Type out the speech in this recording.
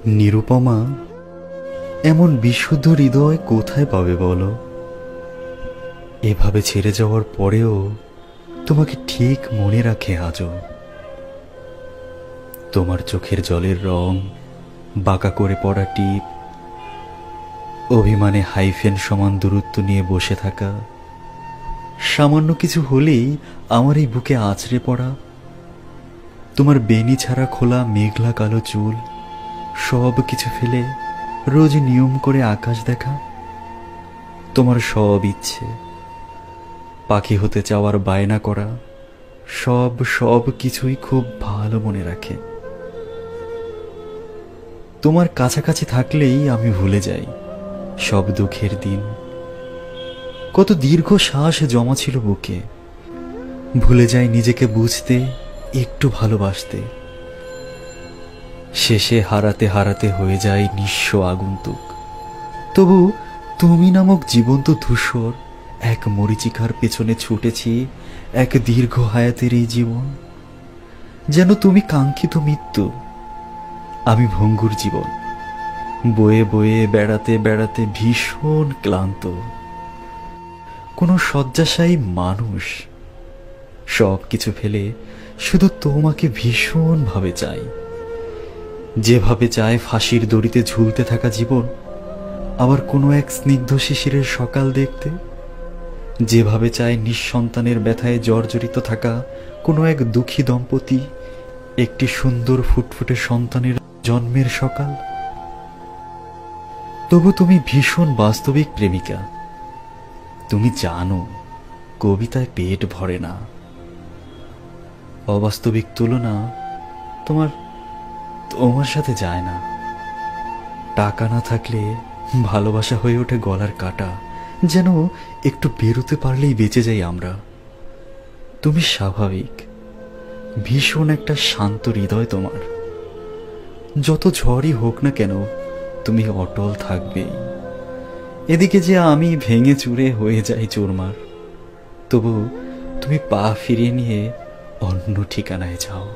নিরুপমা, এমন বিশুদ্ধ হৃদয় কোথায় পাবে বলো? এভাবে ছেড়ে যাওয়ার পরেও তোমাকে ঠিক মনে রাখে আজও। তোমার চোখের জলের রং, বাঁকা করে পড়া টিপ, অভিমানে হাইফেন সমান দূরত্ব নিয়ে বসে থাকা, সামান্য কিছু হলেই আমার এই বুকে আছড়ে পড়া, তোমার বেনি ছাড়া খোলা মেঘলা কালো চুল, সব কিছু ফেলে রোজ নিয়ম করে আকাশ দেখা, তোমার সব ইচ্ছে, পাখি হতে চাওয়ার বায়না করা, সব সব কিছুই খুব ভালো মনে রাখে। তোমার কাছাকাছি থাকলেই আমি ভুলে যাই সব দুঃখের দিন, কত দীর্ঘ শ্বাস জমা ছিল বুকে। ভুলে যাই নিজেকে বুঝতে, একটু ভালোবাসতে। শেষে হারাতে হারাতে হয়ে যায় নিঃস্ব আগন্তুক। তবু তুমি নামক জীবন্ত ধূসর এক মরীচিকার পেছনে ছুটেছি এক দীর্ঘ হায়াতের এই জীবন। যেন তুমি কাঙ্ক্ষিত মৃত্যু, আমি ভঙ্গুর জীবন, বয়ে বয়ে বেড়াতে বেড়াতে ভীষণ ক্লান্ত। কোনো শয্যাশায়ী মানুষ, সব কিছু ফেলে শুধু তোমাকে ভীষণ ভাবে চাই। যেভাবে চায় ফাঁসির দড়িতে ঝুলতে থাকা জীবন, আবার কোনো এক স্নিগ্ধ শিশিরের সকাল দেখতে। যেভাবে চায় নিঃসন্তানের ব্যথায় জর্জরিত থাকা কোনো এক দুঃখী দম্পতি একটি সুন্দর ফুটফুটে সন্তানের জন্মের সকাল। তবু তুমি ভীষণ বাস্তবিক প্রেমিকা। তুমি জানো কবিতায় পেট ভরে না। অবাস্তবিক তুলনা তোমার তোমার সাথে যায় না। টাকা না থাকলে ভালোবাসা হয়ে ওঠে গলার কাটা, যেন একটু বেরোতে পারলেই বেঁচে যাই আমরা। তুমি স্বাভাবিক, ভীষণ একটা শান্ত হৃদয় তোমার। যত ঝড়ই হোক না কেন তুমি অটল থাকবেই। এদিকে যে আমি ভেঙে চুরে হয়ে যাই চুরমার, তবু তুমি পা ফিরিয়ে নিয়ে অন্য ঠিকানায় যাও।